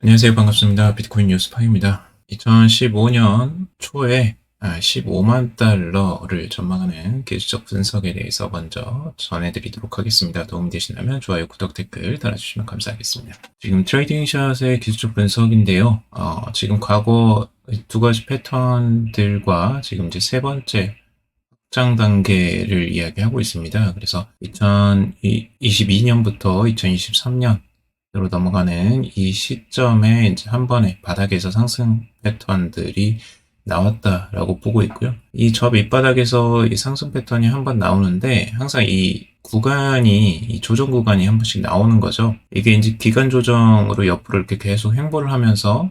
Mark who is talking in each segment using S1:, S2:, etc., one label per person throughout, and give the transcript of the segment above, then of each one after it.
S1: 안녕하세요. 반갑습니다. 비트코인 뉴스파입니다. 2015년 초에 15만 달러를 전망하는 기술적 분석에 대해서 먼저 전해드리도록 하겠습니다. 도움이 되시다면 좋아요, 구독, 댓글 달아주시면 감사하겠습니다. 지금 트레이딩샷의 기술적 분석인데요. 지금 과거 두 가지 패턴들과 지금 이제 세 번째 확장 단계를 이야기하고 있습니다. 그래서 2022년부터 2023년 으로 넘어가는 이 시점에 이제 한 번에 바닥에서 상승 패턴들이 나왔다라고 보고 있고요. 이 저 밑바닥에서 이 상승 패턴이 한 번 나오는데 항상 이 구간이 이 조정 구간이 한 번씩 나오는 거죠. 이게 이제 기간 조정으로 옆으로 이렇게 계속 횡보를 하면서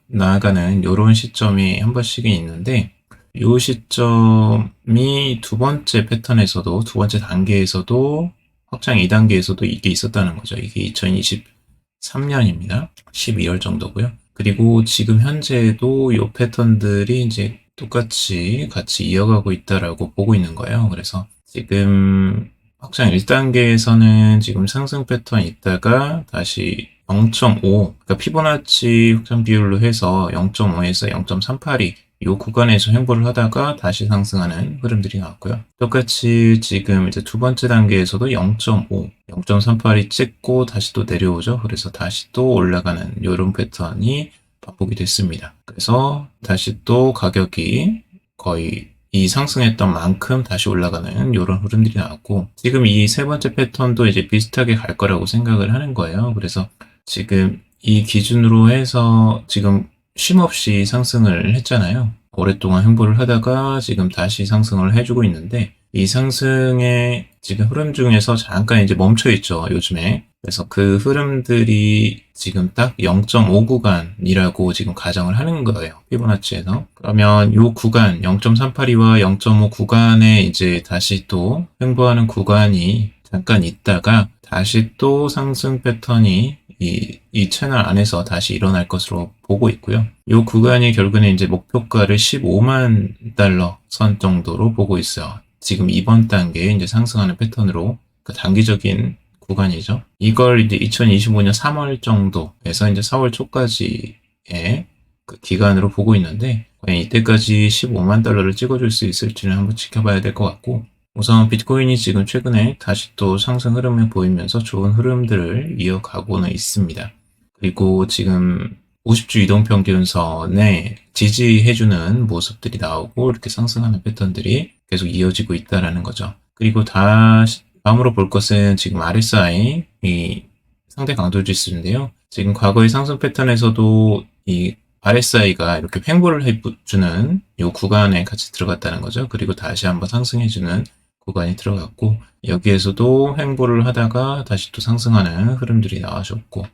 S1: 나아가는 이런 시점이 한 번씩은 있는데 이 시점이 두 번째 패턴에서도 두 번째 단계에서도 확장 2단계에서도 이게 있었다는 거죠. 이게 2023년입니다. 12월 정도고요. 그리고 지금 현재도 이 패턴들이 이제 똑같이 같이 이어가고 있다라고 보고 있는 거예요. 그래서 지금 확장 1단계에서는 지금 상승 패턴이 있다가 다시 0.5, 그러니까 피보나치 확장 비율로 해서 0.5에서 0.382 이 구간에서 횡보를 하다가 다시 상승하는 흐름들이 나왔고요. 똑같이 지금 이제 두 번째 단계에서도 0.5, 0.382 찍고 다시 또 내려오죠. 그래서 다시 또 올라가는 이런 패턴이 반복이 됐습니다. 그래서 다시 또 가격이 거의 이 상승했던 만큼 다시 올라가는 이런 흐름들이 나왔고, 지금 이 세 번째 패턴도 이제 비슷하게 갈 거라고 생각을 하는 거예요. 그래서 지금 이 기준으로 해서 지금 쉼없이 상승을 했잖아요. 오랫동안 횡보를 하다가 지금 다시 상승을 해주고 있는데 이 상승의 지금 흐름 중에서 잠깐 이제 멈춰 있죠, 요즘에. 그래서 그 흐름들이 지금 딱 0.5 구간이라고 지금 가정을 하는 거예요, 피보나치에서. 그러면 이 구간 0.382와 0.5 구간에 이제 다시 또 횡보하는 구간이 잠깐 있다가 다시 또 상승 패턴이 이 채널 안에서 다시 일어날 것으로 보고 있고요. 이 구간이 결국에는 이제 목표가를 15만 달러 선 정도로 보고 있어요. 지금 이번 단계에 이제 상승하는 패턴으로 그 단기적인 구간이죠. 이걸 이제 2025년 3월 정도에서 이제 4월 초까지의 그 기간으로 보고 있는데 과연 이때까지 15만 달러를 찍어줄 수 있을지는 한번 지켜봐야 될 것 같고, 우선 비트코인이 지금 최근에 다시 또 상승 흐름을 보이면서 좋은 흐름들을 이어가고는 있습니다. 그리고 지금 50주 이동평균선에 지지해주는 모습들이 나오고 이렇게 상승하는 패턴들이 계속 이어지고 있다는 거죠. 그리고 다음으로 볼 것은 지금 RSI, 이 상대 강도 지수인데요. 지금 과거의 상승 패턴에서도 이 RSI가 이렇게 횡보를 해주는 이 구간에 같이 들어갔다는 거죠. 그리고 다시 한번 상승해주는 구간이 들어갔고, 여기에서도 횡보를 하다가 다시 또 상승하는 흐름들이 나와줬고,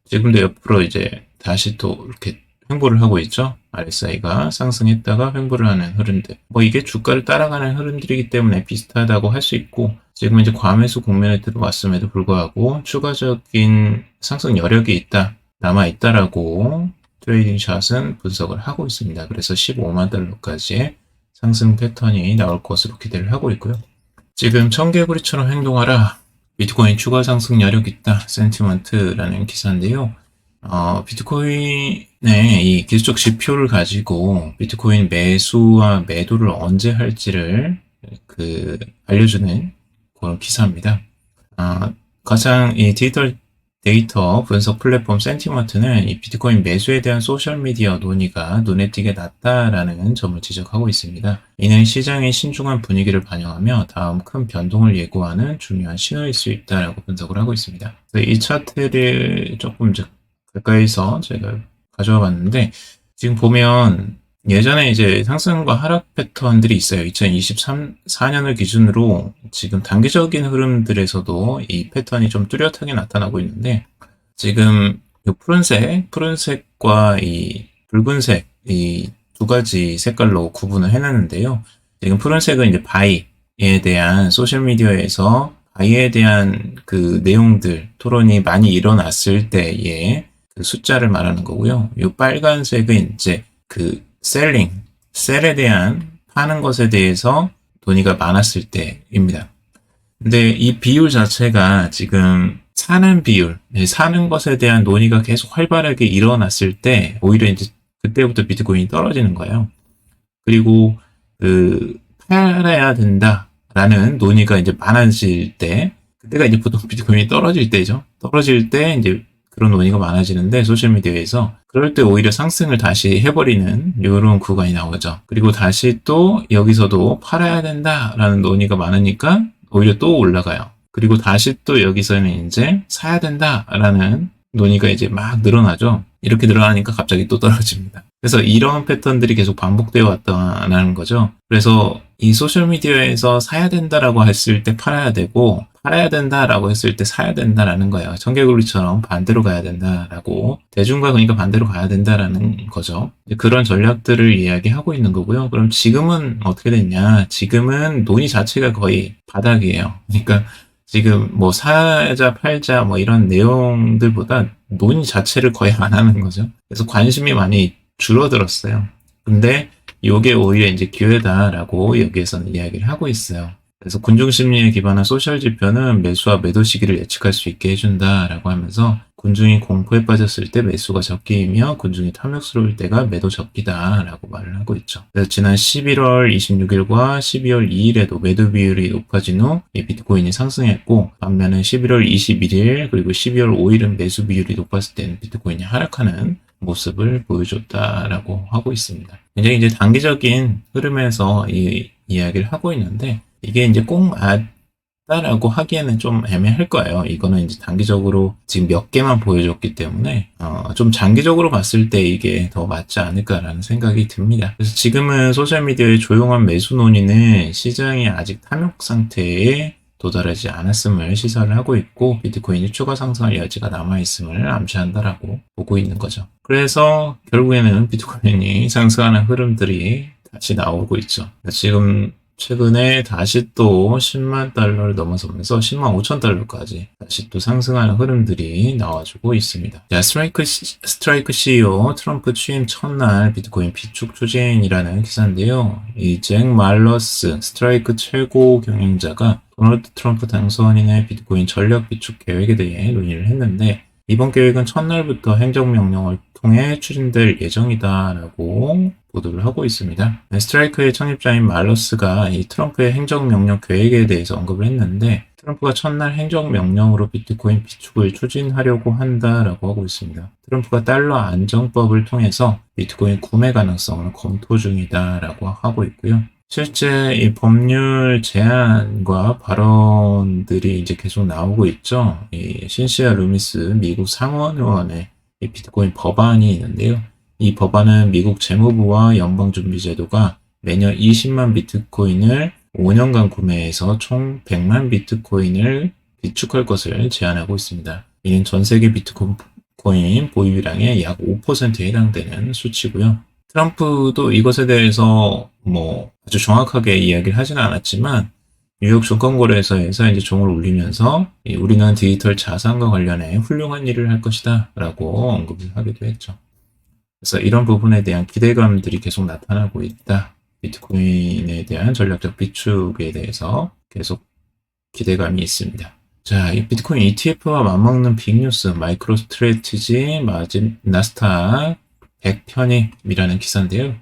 S1: 지금도 옆으로 이제 다시 또 이렇게 횡보를 하고 있죠. RSI가 상승했다가 횡보를 하는 흐름들. 뭐 이게 주가를 따라가는 흐름들이기 때문에 비슷하다고 할 수 있고, 지금 이제 과매수 국면에 들어왔음에도 불구하고 추가적인 상승 여력이 남아있다라고 트레이딩 샷은 분석을 하고 있습니다. 그래서 15만 달러까지의 상승 패턴이 나올 것으로 기대를 하고 있고요. 지금 청개구리처럼 행동하라, 비트코인 추가 상승 여력 있다, 센티먼트라는 기사인데요. 비트코인의 이 기술적 지표를 가지고 비트코인 매수와 매도를 언제 할지를 알려주는 그런 기사입니다. 가장 이 디지털 데이터 분석 플랫폼 센티먼트는 이 비트코인 매수에 대한 소셜미디어 논의가 눈에 띄게 낮다라는 점을 지적하고 있습니다. 이는 시장의 신중한 분위기를 반영하며 다음 큰 변동을 예고하는 중요한 신호일 수 있다라고 분석을 하고 있습니다. 이 차트를 조금 가까이서 제가 가져와 봤는데, 지금 보면 예전에 이제 상승과 하락 패턴들이 있어요. 2023-4년을 기준으로 지금 단기적인 흐름들에서도 이 패턴이 좀 뚜렷하게 나타나고 있는데, 지금 이 푸른색과 이 붉은색, 이 두 가지 색깔로 구분을 해놨는데요. 지금 푸른색은 이제 바이에 대한 소셜미디어에서 바이에 대한 그 내용들, 토론이 많이 일어났을 때의 그 숫자를 말하는 거고요. 이 빨간색은 이제 셀에 대한 파는 것에 대해서 논의가 많았을 때입니다. 근데 이 비율 자체가 지금 사는 비율, 사는 것에 대한 논의가 계속 활발하게 일어났을 때 오히려 이제 그때부터 비트코인이 떨어지는 거예요. 그리고 팔아야 된다라는 논의가 이제 많아질 때, 그때가 이제 보통 비트코인이 떨어질 때죠. 떨어질 때 이제 그런 논의가 많아지는데, 소셜미디어에서 그럴 때 오히려 상승을 다시 해버리는 이런 구간이 나오죠. 그리고 다시 또 여기서도 팔아야 된다라는 논의가 많으니까 오히려 또 올라가요. 그리고 다시 또 여기서는 이제 사야 된다라는 논의가 이제 막 늘어나죠. 이렇게 늘어나니까 갑자기 또 떨어집니다. 그래서 이런 패턴들이 계속 반복되어 왔다는 거죠. 그래서 이 소셜미디어에서 사야 된다라고 했을 때 팔아야 되고, 팔아야 된다라고 했을 때 사야 된다라는 거예요. 청개구리처럼 반대로 가야 된다라고, 대중과 그러니까 반대로 가야 된다라는 거죠. 그런 전략들을 이야기하고 있는 거고요. 그럼 지금은 어떻게 됐냐? 지금은 논의 자체가 거의 바닥이에요. 그러니까 지금 뭐 사자 팔자 뭐 이런 내용들보다 논의 자체를 거의 안 하는 거죠. 그래서 관심이 많이 줄어들었어요. 근데 이게 오히려 이제 기회다라고 여기에서는 이야기를 하고 있어요. 그래서 군중심리에 기반한 소셜 지표는 매수와 매도 시기를 예측할 수 있게 해준다라고 하면서, 군중이 공포에 빠졌을 때 매수가 적기이며 군중이 탐욕스러울 때가 매도 적기다라고 말을 하고 있죠. 그래서 지난 11월 26일과 12월 2일에도 매도 비율이 높아진 후 이 비트코인이 상승했고, 반면에 11월 21일 그리고 12월 5일은 매수 비율이 높았을 때는 비트코인이 하락하는 모습을 보여줬다라고 하고 있습니다. 굉장히 이제 단기적인 흐름에서 이 이야기를 하고 있는데, 이게 이제 꼭 맞다라고 하기에는 좀 애매할 거예요. 이거는 이제 단기적으로 지금 몇 개만 보여줬기 때문에 좀 장기적으로 봤을 때 이게 더 맞지 않을까라는 생각이 듭니다. 그래서 지금은 소셜미디어의 조용한 매수 논의는 시장이 아직 탐욕 상태에 도달하지 않았음을 시사를 하고 있고, 비트코인이 추가 상승할 여지가 남아있음을 암시한다라고 보고 있는 거죠. 그래서 결국에는 비트코인이 상승하는 흐름들이 다시 나오고 있죠. 지금 최근에 다시 또 10만 달러를 넘어서면서 10만 5천 달러까지 다시 또 상승하는 흐름들이 나와주고 있습니다. 자, 스트라이크 CEO 트럼프 취임 첫날 비트코인 비축 추진이라는 기사인데요. 이 잭 말러스 스트라이크 최고 경영자가 도널드 트럼프 당선인의 비트코인 전략 비축 계획에 대해 논의를 했는데, 이번 계획은 첫날부터 행정명령을 통해 추진될 예정이다라고 보도를 하고 있습니다. 스트라이크의 창립자인 말러스가 이 트럼프의 행정명령 계획에 대해서 언급을 했는데, 트럼프가 첫날 행정명령으로 비트코인 비축을 추진하려고 한다라고 하고 있습니다. 트럼프가 달러 안정법을 통해서 비트코인 구매 가능성을 검토 중이다라고 하고 있고요. 실제 이 법률 제안과 발언들이 이제 계속 나오고 있죠. 이 신시아 루미스 미국 상원의원의 이 비트코인 법안이 있는데요. 이 법안은 미국 재무부와 연방준비제도가 매년 20만 비트코인을 5년간 구매해서 총 100만 비트코인을 비축할 것을 제안하고 있습니다. 이는 전 세계 비트코인 보유량의 약 5%에 해당되는 수치고요. 트럼프도 이것에 대해서 뭐 아주 정확하게 이야기를 하지는 않았지만, 뉴욕 증권거래소에서 이제 종을 울리면서 우리는 디지털 자산과 관련해 훌륭한 일을 할 것이다 라고 언급을 하기도 했죠. 그래서 이런 부분에 대한 기대감들이 계속 나타나고 있다. 비트코인에 대한 전략적 비축에 대해서 계속 기대감이 있습니다. 자, 이 비트코인 ETF와 맞먹는 빅뉴스, 마이크로 스트래티지 나스닥 100 편입이라는 기사인데요.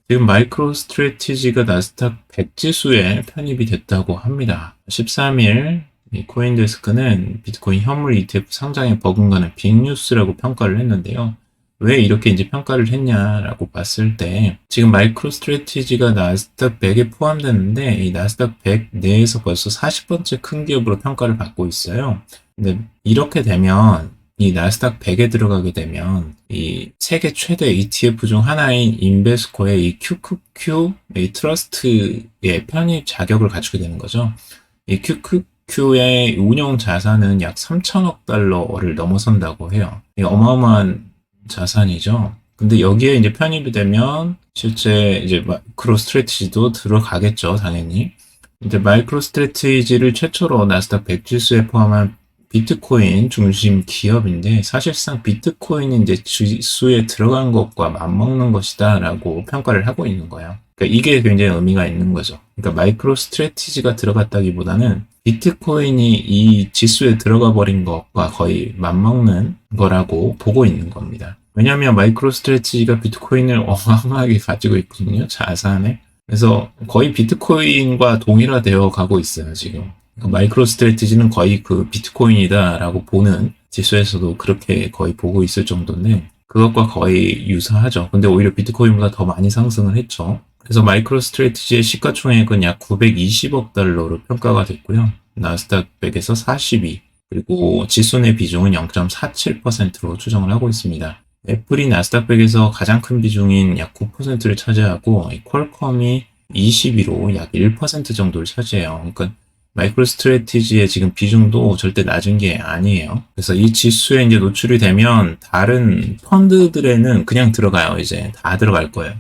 S1: 지금 마이크로 스트래티지가 나스닥 100 지수에 편입이 됐다고 합니다. 13일 코인데스크는 비트코인 현물 ETF 상장에 버금가는 빅뉴스라고 평가를 했는데요. 왜 이렇게 이제 평가를 했냐라고 봤을 때, 지금 마이크로 스트래티지가 나스닥 100에 포함되는데, 이 나스닥 100 내에서 벌써 40번째 큰 기업으로 평가를 받고 있어요. 근데 이렇게 되면, 이 나스닥 100에 들어가게 되면 이 세계 최대 ETF 중 하나인 인베스코의 이 QQQ 이 트러스트의 편입 자격을 갖추게 되는 거죠. 이 QQQ의 운용 자산은 약 3천억 달러를 넘어선다고 해요. 이 어마어마한 자산이죠. 근데 여기에 이제 편입이 되면 실제 이제 마이크로 스트래티지도 들어가겠죠, 당연히. 근데 마이크로 스트래티지를 최초로 나스닥 100 지수에 포함한 비트코인 중심 기업인데, 사실상 비트코인이 이제 지수에 들어간 것과 맞먹는 것이다 라고 평가를 하고 있는 거예요. 그러니까 그러니까 이게 굉장히 의미가 있는 거죠. 그러니까 마이크로 스트래티지가 들어갔다기보다는 비트코인이 이 지수에 들어가 버린 것과 거의 맞먹는 거라고 보고 있는 겁니다. 왜냐하면 마이크로 스트래티지가 비트코인을 어마어마하게 가지고 있거든요. 자산에. 그래서 거의 비트코인과 동일화되어 가고 있어요, 지금. 그러니까 마이크로 스트래티지는 거의 그 비트코인이다라고 보는 지수에서도 그렇게 거의 보고 있을 정도인데 그것과 거의 유사하죠. 근데 오히려 비트코인보다 더 많이 상승을 했죠. 그래서 마이크로 스트래티지의 시가총액은 약 920억 달러로 평가가 됐고요. 나스닥 100에서 42, 그리고 지수 내 비중은 0.47%로 추정을 하고 있습니다. 애플이 나스닥 100에서 가장 큰 비중인 약 9%를 차지하고 퀄컴이 22로 약 1% 정도를 차지해요. 그러니까 마이크로 스트래티지의 지금 비중도 절대 낮은 게 아니에요. 그래서 이 지수에 이제 노출이 되면 다른 펀드들에는 그냥 들어가요. 이제 다 들어갈 거예요.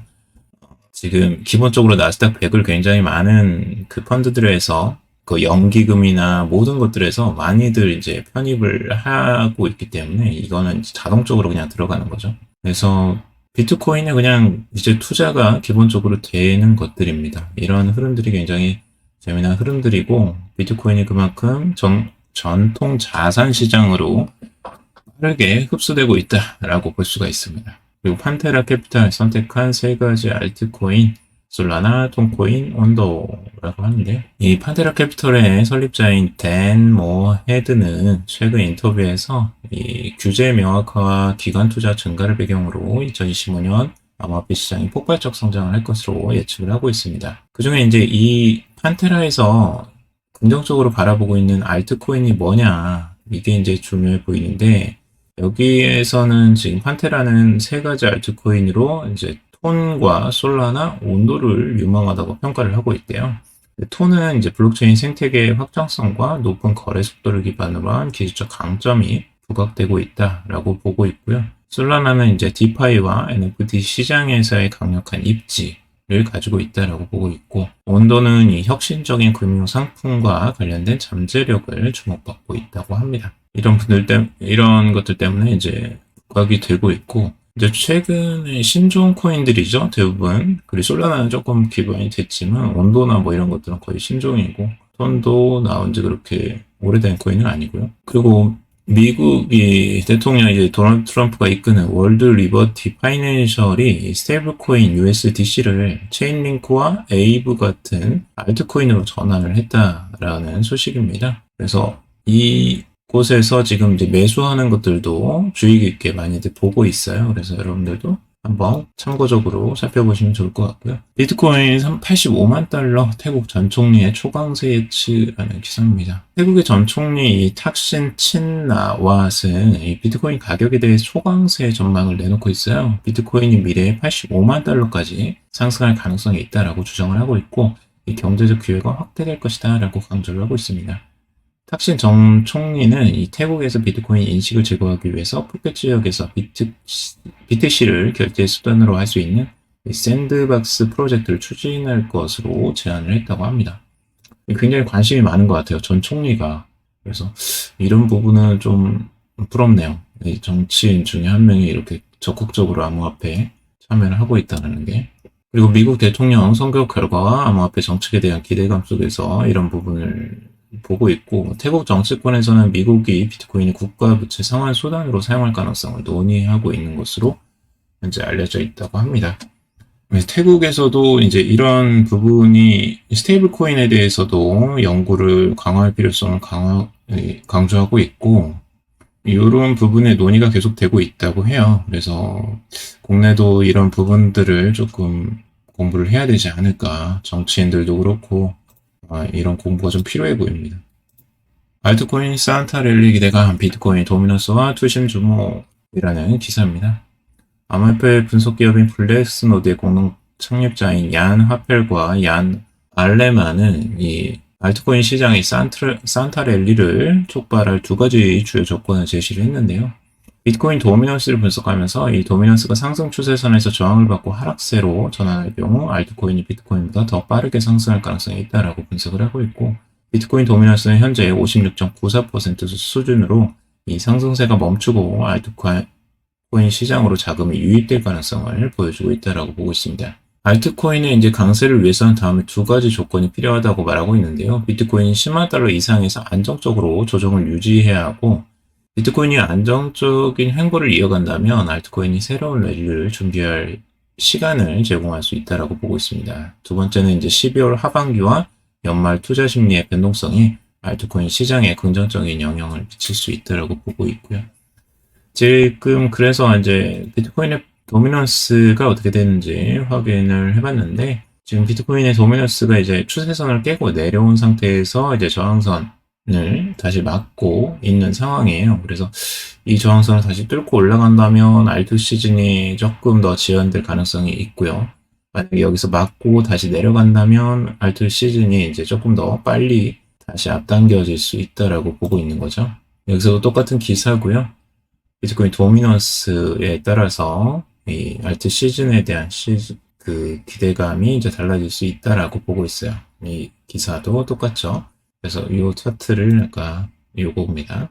S1: 지금 기본적으로 나스닥 100을 굉장히 많은 그 펀드들에서 그 연기금이나 모든 것들에서 많이들 이제 편입을 하고 있기 때문에 이거는 자동적으로 그냥 들어가는 거죠. 그래서 비트코인에 그냥 이제 투자가 기본적으로 되는 것들입니다. 이런 흐름들이 굉장히 재미난 흐름들이고 비트코인이 그만큼 전통 자산 시장으로 빠르게 흡수되고 있다라고 볼 수가 있습니다. 그리고 판테라 캐피탈 선택한 세 가지 알트코인, 솔라나, 톤코인, 온도라고 하는데 이 판테라 캐피털의 설립자인 댄 모 헤드는 최근 인터뷰에서 이 규제 명확화와 기관 투자 증가를 배경으로 2025년 암호화폐 시장이 폭발적 성장을 할 것으로 예측을 하고 있습니다. 그중에 이제 이 판테라에서 긍정적으로 바라보고 있는 알트코인이 뭐냐 이게 이제 중요해 보이는데 여기에서는 지금 판테라는 세 가지 알트코인으로 이제 톤과 솔라나 온도를 유망하다고 평가를 하고 있대요. 톤은 이제 블록체인 생태계의 확장성과 높은 거래 속도를 기반으로 한 기술적 강점이 부각되고 있다라고 보고 있고요. 솔라나는 이제 디파이와 NFT 시장에서의 강력한 입지를 가지고 있다라고 보고 있고, 온도는 이 혁신적인 금융 상품과 관련된 잠재력을 주목받고 있다고 합니다. 이런 것들 때문에 이제 부각이 되고 있고, 이제 최근에 신종 코인들이죠, 대부분. 그리고 솔라나는 조금 기반이 됐지만, 온도나 뭐 이런 것들은 거의 신종이고, 톤도 나온 지 그렇게 오래된 코인은 아니고요. 그리고 미국이 대통령 이제 도널드 트럼프가 이끄는 월드 리버티 파이낸셜이 스테이블 코인 USDC를 체인링크와 에이브 같은 알트코인으로 전환을 했다라는 소식입니다. 그래서 이 곳에서 지금 이제 매수하는 것들도 주의 깊게 많이들 보고 있어요. 그래서 여러분들도 한번 참고적으로 살펴보시면 좋을 것 같고요. 비트코인 85만 달러 태국 전 총리의 초강세 예측이라는 기사입니다. 태국의 전 총리 탁신 친나왓은 이 비트코인 가격에 대해 초강세 전망을 내놓고 있어요. 비트코인이 미래에 85만 달러까지 상승할 가능성이 있다라고 주장을 하고 있고 이 경제적 기회가 확대될 것이다 라고 강조를 하고 있습니다. 탁신 전 총리는 이 태국에서 비트코인 인식을 제거하기 위해서 푸켓 지역에서 BTC를 결제 수단으로 할 수 있는 샌드박스 프로젝트를 추진할 것으로 제안을 했다고 합니다. 굉장히 관심이 많은 것 같아요. 전 총리가. 그래서 이런 부분은 좀 부럽네요. 이 정치인 중에 한 명이 이렇게 적극적으로 암호화폐에 참여를 하고 있다는 게. 그리고 미국 대통령 선거 결과와 암호화폐 정책에 대한 기대감 속에서 이런 부분을 보고 있고 태국 정치권에서는 미국이 비트코인을 국가 부채 상환 수단으로 사용할 가능성을 논의하고 있는 것으로 현재 알려져 있다고 합니다. 태국에서도 이제 이런 부분이 스테이블 코인에 대해서도 연구를 강화할 필요성을 강조하고 있고 이런 부분의 논의가 계속되고 있다고 해요. 그래서 국내도 이런 부분들을 조금 공부를 해야 되지 않을까. 정치인들도 그렇고 이런 공부가 좀 필요해 보입니다. 알트코인 산타랠리 기대감 비트코인 도미너스와 투심 주목이라는 기사입니다. 암호화폐 분석 기업인 블랙스노드의 공동 창립자인 얀 화펠과 얀 알레만은 이 알트코인 시장의 산타랠리를 촉발할 두 가지 주요 조건을 제시를 했는데요. 비트코인 도미넌스를 분석하면서 이 도미넌스가 상승 추세선에서 저항을 받고 하락세로 전환할 경우 알트코인이 비트코인보다 더 빠르게 상승할 가능성이 있다라고 분석을 하고 있고 비트코인 도미넌스는 현재 56.94% 수준으로 이 상승세가 멈추고 알트코인 시장으로 자금이 유입될 가능성을 보여주고 있다라고 보고 있습니다. 알트코인의 이제 강세를 위해서는 다음에 두 가지 조건이 필요하다고 말하고 있는데요. 비트코인이 10만 달러 이상에서 안정적으로 조정을 유지해야 하고, 비트코인이 안정적인 행보를 이어간다면 알트코인이 새로운 랠리를 준비할 시간을 제공할 수 있다라고 보고 있습니다. 두 번째는 이제 12월 하반기와 연말 투자 심리의 변동성이 알트코인 시장에 긍정적인 영향을 미칠 수 있다라고 보고 있고요. 지금 그래서 이제 비트코인의 도미넌스가 어떻게 되는지 확인을 해봤는데, 지금 비트코인의 도미넌스가 이제 추세선을 깨고 내려온 상태에서 이제 저항선을 다시 막고 있는 상황이에요. 그래서 이 저항선을 다시 뚫고 올라간다면 알트 시즌이 조금 더 지연될 가능성이 있고요. 만약에 여기서 막고 다시 내려간다면 알트 시즌이 이제 조금 더 빨리 다시 앞당겨질 수 있다라고 보고 있는 거죠. 여기서도 똑같은 기사고요. 비트코인 도미넌스에 따라서 이 알트 시즌에 대한 그 기대감이 이제 달라질 수 있다라고 보고 있어요. 이 기사도 똑같죠. 그래서 이 차트를 아까 요겁니다.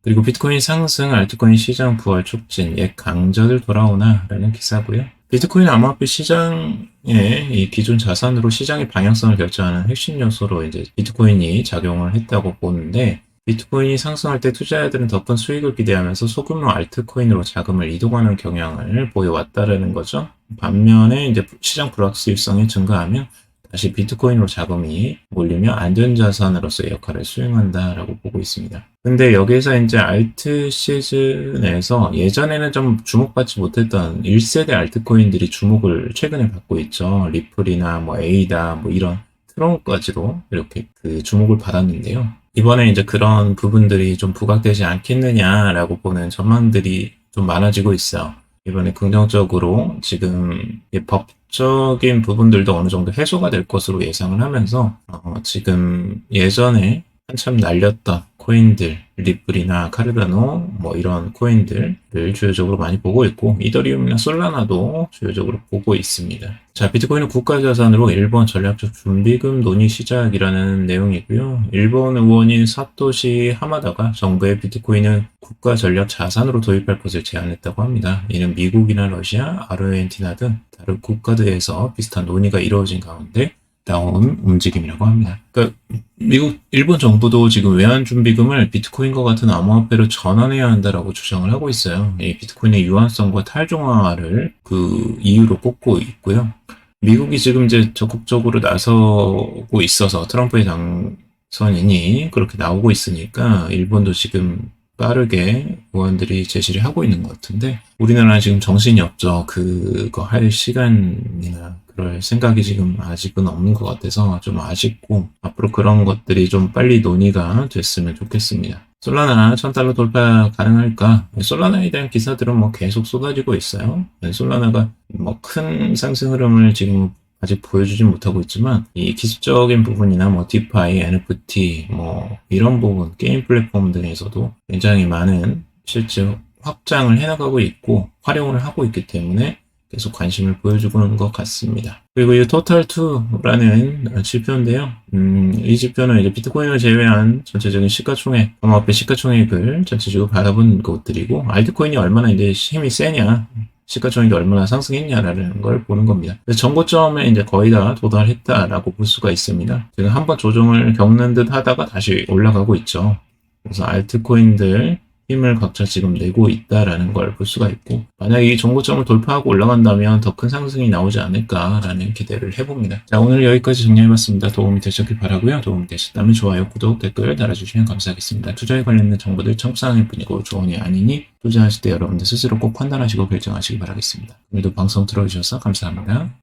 S1: 그리고 비트코인 상승, 알트코인 시장 부활 촉진, 옛 강자들 돌아오나 라는 기사고요. 비트코인 암호화폐 시장의 이 기존 자산으로 시장의 방향성을 결정하는 핵심 요소로 이제 비트코인이 작용을 했다고 보는데, 비트코인이 상승할 때 투자자들은 더 큰 수익을 기대하면서 소규모 알트코인으로 자금을 이동하는 경향을 보여왔다라는 거죠. 반면에 이제 시장 불확실성이 증가하면 다시 비트코인으로 자금이 몰리며 안전자산으로서의 역할을 수행한다라고 보고 있습니다. 근데 여기에서 이제 알트 시즌에서 예전에는 좀 주목받지 못했던 1세대 알트코인들이 주목을 최근에 받고 있죠. 리플이나 뭐 에이다 뭐 이런 트론까지도 이렇게 그 주목을 받았는데요. 이번에 이제 그런 부분들이 좀 부각되지 않겠느냐라고 보는 전망들이 좀 많아지고 있어요. 이번에 긍정적으로 지금 법적인 부분들도 어느 정도 해소가 될 것으로 예상을 하면서 지금 예전에 한참 날렸던 코인들, 리플이나 카르다노 뭐 이런 코인들을 주요적으로 많이 보고 있고, 이더리움이나 솔라나도 주요적으로 보고 있습니다. 자, 비트코인은 국가자산으로 일본 전략적 준비금 논의 시작이라는 내용이고요. 일본 의원인 사토시 하마다가 정부의 비트코인은 국가 전략 자산으로 도입할 것을 제안했다고 합니다. 이는 미국이나 러시아, 아르헨티나 등 다른 국가들에서 비슷한 논의가 이루어진 가운데 나온 움직임이라고 합니다. 그러니까 일본 정부도 지금 외환준비금을 비트코인과 같은 암호화폐로 전환해야 한다라고 주장을 하고 있어요. 이 비트코인의 유한성과 탈중앙화를 그 이유로 꼽고 있고요. 미국이 지금 이제 적극적으로 나서고 있어서 트럼프의 당선인이 그렇게 나오고 있으니까 일본도 지금 빠르게 의원들이 제시를 하고 있는 것 같은데, 우리나라는 지금 정신이 없죠. 그거 할 시간이나 그럴 생각이 지금 아직은 없는 것 같아서 좀 아쉽고, 앞으로 그런 것들이 좀 빨리 논의가 됐으면 좋겠습니다. 솔라나 1000달러 돌파 가능할까? 솔라나에 대한 기사들은 뭐 계속 쏟아지고 있어요. 솔라나가 뭐 큰 상승 흐름을 지금 아직 보여주진 못하고 있지만, 이 기술적인 부분이나 뭐 디파이, NFT 뭐 이런 부분, 게임 플랫폼 등에서도 굉장히 많은 실제 확장을 해나가고 있고 활용을 하고 있기 때문에 계속 관심을 보여주는 것 같습니다. 그리고 이 토탈2라는 지표인데요. 이 지표는 이제 비트코인을 제외한 전체적인 시가총액, 암호화폐 시가총액을 전체적으로 바라본 것들이고, 알트코인이 얼마나 이제 힘이 세냐, 시가총액이 얼마나 상승했냐라는 걸 보는 겁니다. 전고점에 이제 거의 다 도달했다라고 볼 수가 있습니다. 지금 한번 조정을 겪는 듯 하다가 다시 올라가고 있죠. 그래서 알트코인들 힘을 각자 지금 내고 있다라는 걸 볼 수가 있고, 만약에 이 전고점을 돌파하고 올라간다면 더 큰 상승이 나오지 않을까라는 기대를 해봅니다. 자, 오늘 여기까지 정리해봤습니다. 도움이 되셨길 바라고요. 도움이 되셨다면 좋아요, 구독, 댓글 달아주시면 감사하겠습니다. 투자에 관련된 정보들 첨삭일 뿐이고 조언이 아니니 투자하실 때 여러분들 스스로 꼭 판단하시고 결정하시기 바라겠습니다. 오늘도 방송 들어주셔서 감사합니다.